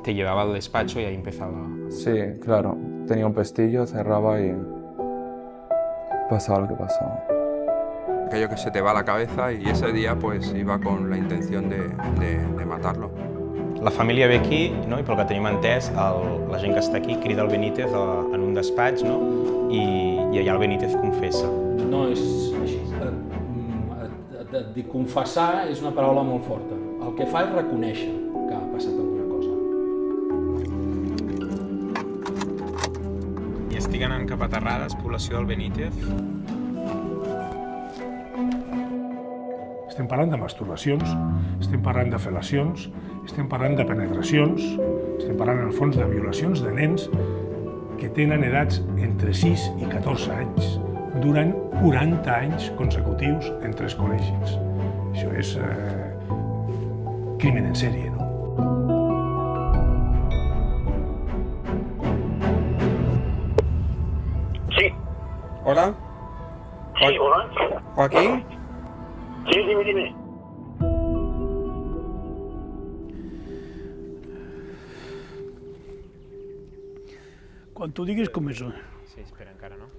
te llevaba al despacho y ahí empezaba. Sí, claro. Tenía un pestillo, cerraba y pasaba lo que pasaba. Aquello que se te va a la cabeza y ese día pues iba con la intención de matarlo. La família ve aquí, no? I pel que tenim entès, la gent que està aquí crida el Benítez en un despatx, no? I allà el Benítez confessa. No és així. Confessar és una paraula molt forta. El que fa és reconèixer que ha passat alguna cosa. I estic anant cap a Terrades, població del Benítez. Estem parlant de masturbacions, estem parlant de fel·lacions, estem parlant de penetracions, estem parlant, en el fons, de violacions de nens que tenen edats entre 6 i 14 anys, durant 40 anys consecutius en 3 col·legis. Això és crimen en sèrie, no? Sí. ¿Hola? Sí, hola. ¿Joaquín? Sí, dime. Quan tu diguis començo. Sí, espera, encara no.